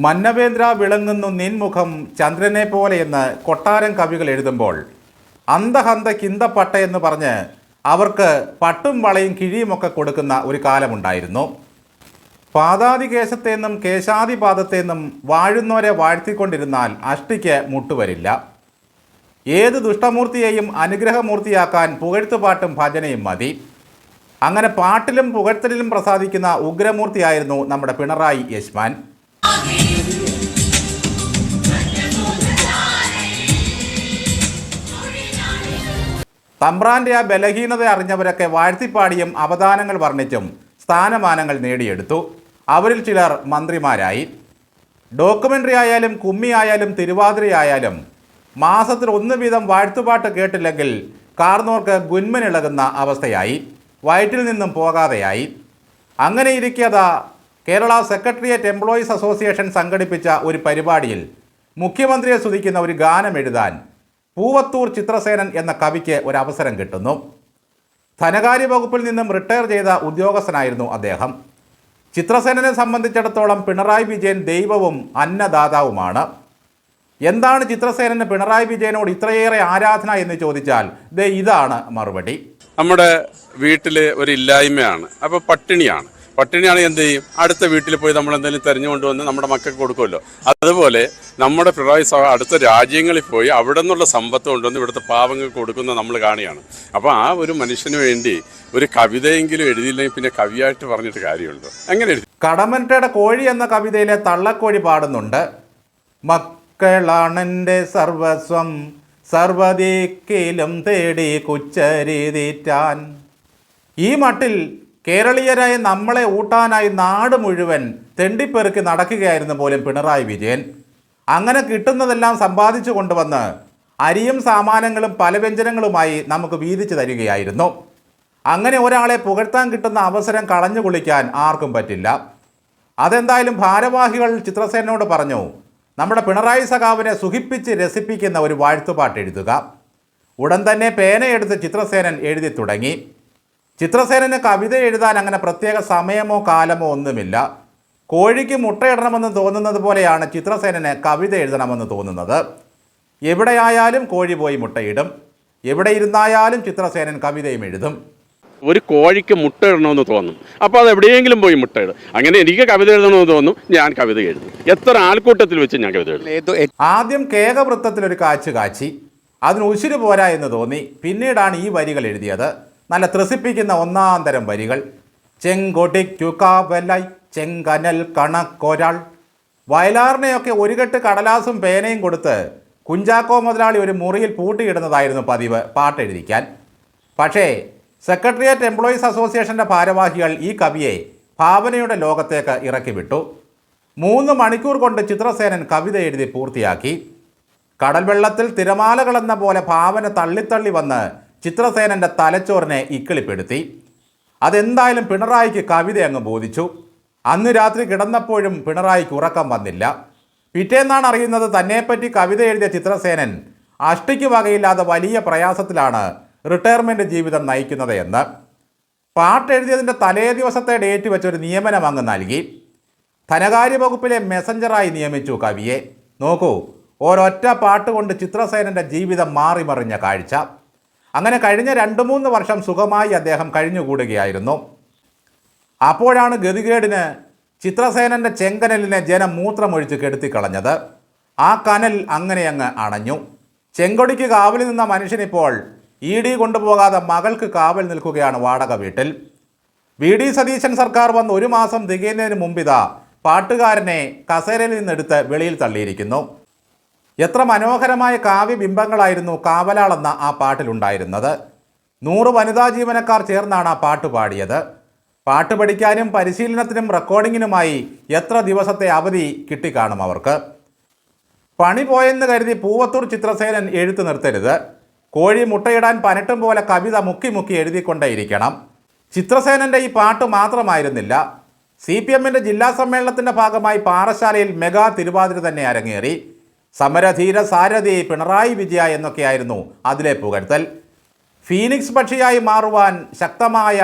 മന്നവേന്ദ്ര വിളങ്ങുന്നു നിൻമുഖം ചന്ദ്രനെ പോലെയെന്ന് കൊട്ടാരം കവികൾ എഴുതുമ്പോൾ അന്തഹന്ത കിന്തപ്പട്ട എന്ന് പറഞ്ഞ് അവർക്ക് പട്ടും വളയും കിഴിയുമൊക്കെ കൊടുക്കുന്ന ഒരു കാലമുണ്ടായിരുന്നു. പാദാതികേശത്തേന്നും കേശാദിപാദത്തേന്നും വാഴുന്നവരെ വാഴ്ത്തിക്കൊണ്ടിരുന്നാൽ അഷ്ടിക്ക് മുട്ടുവരില്ല. ഏത് ദുഷ്ടമൂർത്തിയെയും അനുഗ്രഹമൂർത്തിയാക്കാൻ പുകഴ്ത്തുപാട്ടും ഭജനയും മതി. അങ്ങനെ പാട്ടിലും പുകഴ്ത്തലിലും പ്രസാദിക്കുന്ന ഉഗ്രമൂർത്തിയായിരുന്നു നമ്മുടെ പിണറായി യശ്മാൻ. തമ്പ്രാൻ്റെ ആ ബലഹീനത അറിഞ്ഞവരൊക്കെ വാഴ്ത്തിപ്പാടിയും അവദാനങ്ങൾ വർണ്ണിച്ചും സ്ഥാനമാനങ്ങൾ നേടിയെടുത്തു. അവരിൽ ചിലർ മന്ത്രിമാരായി. ഡോക്യുമെൻ്ററി ആയാലും കുമ്മി ആയാലും തിരുവാതിരയായാലും മാസത്തിൽ 1 വീതം വാഴ്ത്തുപാട്ട് കേട്ടില്ലെങ്കിൽ കാർന്നോർക്ക് ഗുന്മനിളകുന്ന അവസ്ഥയായി. വയറ്റിൽ നിന്നും പോകാതെയായി. അങ്ങനെ ഇരിക്കാതെ കേരള സെക്രട്ടേറിയറ്റ് എംപ്ലോയീസ് അസോസിയേഷൻ സംഘടിപ്പിച്ച ഒരു പരിപാടിയിൽ മുഖ്യമന്ത്രിയെ സ്തുതിക്കുന്ന ഒരു ഗാനം എഴുതാൻ പൂവത്തൂർ ചിത്രസേനൻ എന്ന കവിക്ക് ഒരവസരം കിട്ടുന്നു. ധനകാര്യ വകുപ്പിൽ നിന്നും റിട്ടയർ ചെയ്ത ഉദ്യോഗസ്ഥനായിരുന്നു അദ്ദേഹം. ചിത്രസേനനെ സംബന്ധിച്ചിടത്തോളം പിണറായി വിജയൻ ദൈവവും അന്നദാതാവുമാണ്. എന്താണ് ചിത്രസേനന് പിണറായി വിജയനോട് ഇത്രയേറെ ആരാധന എന്ന് ചോദിച്ചാൽ ഇതാണ് മറുപടി. നമ്മുടെ വീട്ടിൽ ഒരു ഇല്ലായ്മയാണ്, അപ്പോൾ പട്ടിണിയാണ് എന്ത് ചെയ്യും? അടുത്ത വീട്ടിൽ പോയി നമ്മൾ എന്തെങ്കിലും തെരഞ്ഞുകൊണ്ടുവന്ന് നമ്മുടെ മക്കൾക്ക് കൊടുക്കുമല്ലോ. അതുപോലെ നമ്മുടെ പിണറായി അടുത്ത രാജ്യങ്ങളിൽ പോയി അവിടെ നിന്നുള്ള സമ്പത്ത് കൊണ്ടുവന്ന് ഇവിടുത്തെ പാവങ്ങൾക്ക് കൊടുക്കുന്നത് നമ്മൾ കാണുകയാണ്. അപ്പോൾ ആ ഒരു മനുഷ്യന് വേണ്ടി ഒരു കവിതയെങ്കിലും എഴുതിയില്ലെങ്കിൽ പിന്നെ കവിയായിട്ട് പറഞ്ഞിട്ട് കാര്യമുണ്ടോ? എങ്ങനെ എഴുതി? കടമറ്റയുടെ കോഴി എന്ന കവിതയിലെ തള്ളക്കോഴി പാടുന്നുണ്ട്. മക്കളാണെൻ്റെ സർവസ്വം സർവദിക്കിലും തേടി കുച്ചരിതീറ്റാൻ. ഈ മട്ടിൽ കേരളീയരായ നമ്മളെ ഊട്ടാനായി നാട് മുഴുവൻ തെണ്ടിപ്പെറുക്കി നടക്കുകയായിരുന്നു പോലും പിണറായി വിജയൻ. അങ്ങനെ കിട്ടുന്നതെല്ലാം സമ്പാദിച്ചു കൊണ്ടുവന്ന് അരിയും സാമാനങ്ങളും പല വ്യഞ്ജനങ്ങളുമായി നമുക്ക് വീതിച്ചു തരികയായിരുന്നു. അങ്ങനെ ഒരാളെ പുകഴ്ത്താൻ കിട്ടുന്ന അവസരം കളഞ്ഞു കുളിക്കാൻ ആർക്കും പറ്റില്ല. അതെന്തായാലും ഭാരവാഹികൾ ചിത്രസേനോട് പറഞ്ഞു, നമ്മുടെ പിണറായി സഖാവിനെ സുഖിപ്പിച്ച് രസിപ്പിക്കുന്ന ഒരു വാഴ്ത്തുപാട്ട് എഴുതുക. ഉടൻ തന്നെ പേനയെടുത്ത് ചിത്രസേനൻ എഴുതി തുടങ്ങി. ചിത്രസേനന് കവിത എഴുതാൻ അങ്ങനെ പ്രത്യേക സമയമോ കാലമോ ഒന്നുമില്ല. കോഴിക്ക് മുട്ടയിടണമെന്ന് തോന്നുന്നത് പോലെയാണ് ചിത്രസേനന് കവിത എഴുതണമെന്ന് തോന്നുന്നത്. എവിടെയായാലും കോഴി പോയി മുട്ടയിടും, എവിടെ ഇരുന്നായാലും ചിത്രസേനൻ കവിതയും എഴുതും. ഒരു കോഴിക്ക് മുട്ട ഇടണമെന്ന് തോന്നും, അപ്പോൾ അത് എവിടെയെങ്കിലും പോയി മുട്ടയിടും. അങ്ങനെ എനിക്ക് കവിത എഴുതണമെന്ന് തോന്നും, ഞാൻ കവിത എഴുതും. എത്ര ആൾക്കൂട്ടത്തിൽ വെച്ച് ഞാൻ കവിത എഴുതും. ആദ്യം കേകവൃത്തത്തിലൊരു കാച്ചി, അതിന് ഉശിര് പോരാ എന്ന് തോന്നി. പിന്നീടാണ് ഈ വരികൾ എഴുതിയത്. നല്ല ത്രസിപ്പിക്കുന്ന ഒന്നാം തരം വരികൾ. ചെങ്കൊടിക്കു കാവലായി ചെങ്കനൽ കണക്കൊരാൾ. വയലാറിനെയൊക്കെ ഒരു കെട്ട് കടലാസും പേനയും കൊടുത്ത് കുഞ്ചാക്കോ മുതലാളി ഒരു മുറിയിൽ പൂട്ടിയിടുന്നതായിരുന്നു പതിവ് പാട്ടെഴുതിക്കാൻ. പക്ഷേ സെക്രട്ടേറിയറ്റ് എംപ്ലോയീസ് അസോസിയേഷൻ്റെ ഭാരവാഹികൾ ഈ കവിയെ ഭാവനയുടെ ലോകത്തേക്ക് ഇറക്കി വിട്ടു. 3 മണിക്കൂർ കൊണ്ട് ചിത്രസേനൻ കവിത എഴുതി പൂർത്തിയാക്കി. കടൽ വെള്ളത്തിൽ തിരമാലകളെന്ന പോലെ ഭാവന തള്ളിത്തള്ളി വന്ന് ചിത്രസേനൻ്റെ തലച്ചോറിനെ ഇക്കിളിപ്പെടുത്തി. അതെന്തായാലും പിണറായിക്ക് കവിത അങ്ങ് ബോധിച്ചു. അന്ന് രാത്രി കിടന്നപ്പോഴും പിണറായിക്ക് ഉറക്കം വന്നില്ല. പിറ്റേന്നാണ് അറിയുന്നത് തന്നെപ്പറ്റി കവിത എഴുതിയ ചിത്രസേനൻ അഷ്ടിക്ക് വകയില്ലാതെ വലിയ പ്രയാസത്തിലാണ് റിട്ടയർമെൻറ്റ് ജീവിതം നയിക്കുന്നത് എന്ന്. പാട്ടെഴുതിയതിൻ്റെ തലേ ദിവസത്തെ ഡേറ്റ് വെച്ചൊരു നിയമനം അങ്ങ് നൽകി. ധനകാര്യ വകുപ്പിലെ മെസഞ്ചറായി നിയമിച്ചു കവിയെ. നോക്കൂ, ഒരൊറ്റ പാട്ട് കൊണ്ട് ചിത്രസേനൻ്റെ ജീവിതം മാറിമറിഞ്ഞ കാഴ്ച. അങ്ങനെ കഴിഞ്ഞ 2-3 വർഷം സുഖമായി അദ്ദേഹം കഴിഞ്ഞുകൂടുകയായിരുന്നു. അപ്പോഴാണ് ഗതികേടിന് ചിത്രസേനൻ്റെ ചെങ്കനലിനെ ജനം മൂത്രമൊഴിച്ച് കെടുത്തിക്കളഞ്ഞത്. ആ കനൽ അങ്ങനെ അങ്ങ് അണഞ്ഞു. ചെങ്കൊടിക്ക് കാവലിൽ നിന്ന മനുഷ്യനിപ്പോൾ ED കൊണ്ടുപോകാതെ മകൾക്ക് കാവൽ നിൽക്കുകയാണ് വാടക വീട്ടിൽ. VD സതീശൻ സർക്കാർ വന്ന് 1 മാസം തികയുന്നതിന് മുമ്പിതാ പാട്ടുകാരനെ കസേരയിൽ നിന്നെടുത്ത് വെളിയിൽ തള്ളിയിരിക്കുന്നു. എത്ര മനോഹരമായ കാവ്യബിംബങ്ങളായിരുന്നു കാവലാളെന്ന ആ പാട്ടിലുണ്ടായിരുന്നത്. 100 വനിതാ ജീവനക്കാർ ചേർന്നാണ് ആ പാട്ട് പാടിയത്. പാട്ട് പഠിക്കാനും പരിശീലനത്തിനും റെക്കോർഡിങ്ങിനുമായി എത്ര ദിവസത്തെ അവധി കിട്ടിക്കാണും അവർക്ക്. പണി പോയെന്ന് കരുതി പൂവത്തൂർ ചിത്രസേനൻ എഴുത്ത് നിർത്തരുത്. കോഴി മുട്ടയിടാൻ പനട്ടും പോലെ കവിത മുക്കി മുക്കി എഴുതിക്കൊണ്ടേയിരിക്കണം. ചിത്രസേനൻ്റെ ഈ പാട്ട് മാത്രമായിരുന്നില്ല. CPMൻ്റെ ജില്ലാ സമ്മേളനത്തിൻ്റെ ഭാഗമായി പാറശാലയിൽ മെഗാ തിരുവാതിര തന്നെ അരങ്ങേറി. സമരധീര സാരഥി പിണറായി വിജയ എന്നൊക്കെയായിരുന്നു അതിലെ പുകഴ്ത്തൽ. ഫീനിക്സ് പക്ഷിയായി മാറുവാൻ ശക്തമായ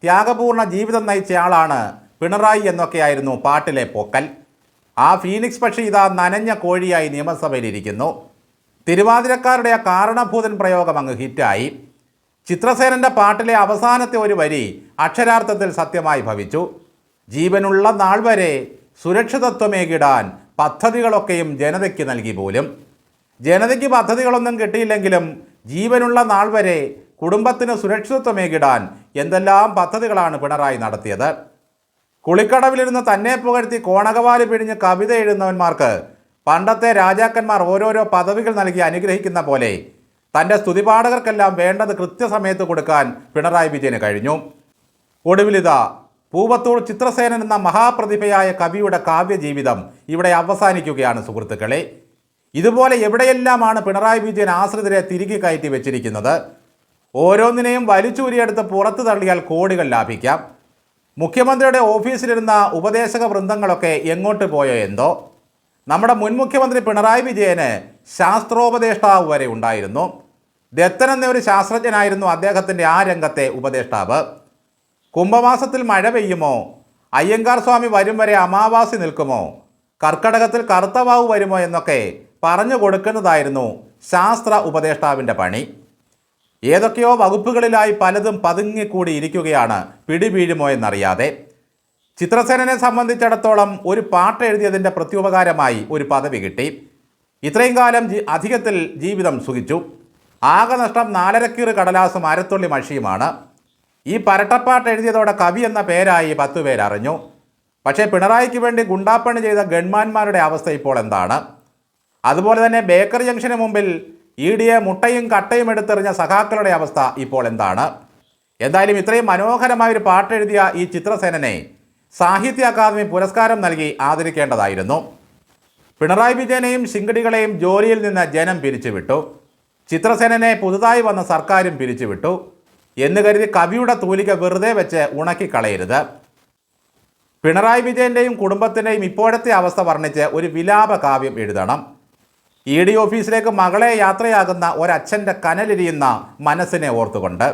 ത്യാഗപൂർണ്ണ ജീവിതം നയിച്ചയാളാണ് പിണറായി എന്നൊക്കെയായിരുന്നു പാട്ടിലെ പൊക്കൽ. ആ ഫീനിക്സ് പക്ഷി ഇതാ നനഞ്ഞ കോഴിയായി നിയമസഭയിലിരിക്കുന്നു. തിരുവാതിരക്കാരുടെ ആ കാരണഭൂതൻ പ്രയോഗം അങ്ങ് ഹിറ്റായി. ചിത്രസേനൻ്റെ പാട്ടിലെ അവസാനത്തെ ഒരു വരി അക്ഷരാർത്ഥത്തിൽ സത്യമായി ഭവിച്ചു. ജീവനുള്ള നാൾ വരെ സുരക്ഷിതത്വമേകിടാൻ പദ്ധതികളൊക്കെയും ജനതയ്ക്ക് നൽകി പോലും. ജനതയ്ക്ക് പദ്ധതികളൊന്നും കിട്ടിയില്ലെങ്കിലും ജീവനുള്ള നാൾ വരെ കുടുംബത്തിന് സുരക്ഷിതത്വമേകിടാൻ എന്തെല്ലാം പദ്ധതികളാണ് പിണറായി നടത്തിയത്. കുളിക്കടവിലിരുന്ന് തന്നെ പുകഴ്ത്തി കോണകവാല് പിഴിഞ്ഞ് കവിത എഴുതുന്നവന്മാർക്ക് പണ്ടത്തെ രാജാക്കന്മാർ ഓരോരോ പദവികൾ നൽകി അനുഗ്രഹിക്കുന്ന പോലെ തൻ്റെ സ്തുതിപാഠകർക്കെല്ലാം വേണ്ടത് കൃത്യസമയത്ത് കൊടുക്കാൻ പിണറായി വിജയന് കഴിഞ്ഞു. ഒടുവിലിതാ പൂവത്തൂർ ചിത്രസേനൻ എന്ന മഹാപ്രതിഭയായ കവിയുടെ കാവ്യജീവിതം ഇവിടെ അവസാനിക്കുകയാണ് സുഹൃത്തുക്കളെ. ഇതുപോലെ എവിടെയെല്ലാമാണ് പിണറായി വിജയൻ ആശ്രിതരെ തിരികെ കയറ്റി വെച്ചിരിക്കുന്നത്. ഓരോന്നിനെയും വലിച്ചൂരിയെടുത്ത് പുറത്തു തള്ളിയാൽ കോടികൾ ലാഭിക്കാം. മുഖ്യമന്ത്രിയുടെ ഓഫീസിലിരുന്ന ഉപദേശക വൃന്ദങ്ങളൊക്കെ എങ്ങോട്ട് പോയോ എന്തോ. നമ്മുടെ മുൻ മുഖ്യമന്ത്രി പിണറായി വിജയന് ശാസ്ത്രോപദേഷ്ടാവ് വരെ ഉണ്ടായിരുന്നു. ദത്തൻ എന്ന ഒരു ശാസ്ത്രജ്ഞനായിരുന്നു അദ്ദേഹത്തിൻ്റെ ആ രംഗത്തെ ഉപദേഷ്ടാവ്. കുംഭമാസത്തിൽ മഴ പെയ്യുമോ, അയ്യങ്കാർ സ്വാമി വരും വരെ അമാവാസി നിൽക്കുമോ, കർക്കടകത്തിൽ കറുത്തവാവ് വരുമോ എന്നൊക്കെ പറഞ്ഞു കൊടുക്കുന്നതായിരുന്നു ശാസ്ത്ര ഉപദേഷ്ടാവിൻ്റെ പണി. ഏതൊക്കെയോ വകുപ്പുകളിലായി പലതും പതുങ്ങിക്കൂടി ഇരിക്കുകയാണ് പിടിവീഴുമോ എന്നറിയാതെ. ചിത്രസേനനെ സംബന്ധിച്ചിടത്തോളം ഒരു പാട്ട് എഴുതിയതിൻ്റെ പ്രത്യുപകാരമായി ഒരു പദവി കിട്ടി. ഇത്രയും കാലം അധികത്തിൽ ജീവിതം സുഖിച്ചു. ആകെ നഷ്ടം 4.5 കീറ് കടലാസും അരത്തുള്ളി മഷിയുമാണ്. ഈ പരട്ടപ്പാട്ട് എഴുതിയതോടെ കവി എന്ന പേരായി 10 പേരറിഞ്ഞു. പക്ഷേ പിണറായിക്ക് വേണ്ടി ഗുണ്ടാപ്പണി ചെയ്ത ഗൺമാന്മാരുടെ അവസ്ഥ ഇപ്പോൾ എന്താണ്? അതുപോലെ തന്നെ ബേക്കറി ജംഗ്ഷന് മുമ്പിൽ ED-യെ മുട്ടയും കട്ടയും എടുത്തെറിഞ്ഞ സഖാക്കളുടെ അവസ്ഥ ഇപ്പോൾ എന്താണ്? എന്തായാലും ഇത്രയും മനോഹരമായൊരു പാട്ടെഴുതിയ ഈ ചിത്രസേനനെ സാഹിത്യ അക്കാദമി പുരസ്കാരം നൽകി ആദരിക്കേണ്ടതായിരുന്നു. പിണറായി വിജയനെയും ശിങ്കടികളെയും ജോലിയിൽ നിന്ന് ജനം പിരിച്ചുവിട്ടു. ചിത്രസേനനെ പുതുതായി വന്ന സർക്കാരും പിരിച്ചുവിട്ടു എന്ന് കരുതി കവിയുടെ തൂലിക വെറുതെ വെച്ച് ഉണക്കിക്കളയരുത്. പിണറായി വിജയൻ്റെയും കുടുംബത്തിൻ്റെയും ഇപ്പോഴത്തെ അവസ്ഥ വർണ്ണിച്ച് ഒരു വിലാപ കാവ്യം എഴുതണം. ED ഓഫീസിലേക്ക് മകളെ യാത്രയാകുന്ന ഒരച്ഛൻ്റെ കനലിരിയുന്ന മനസ്സിനെ ഓർത്തുകൊണ്ട്.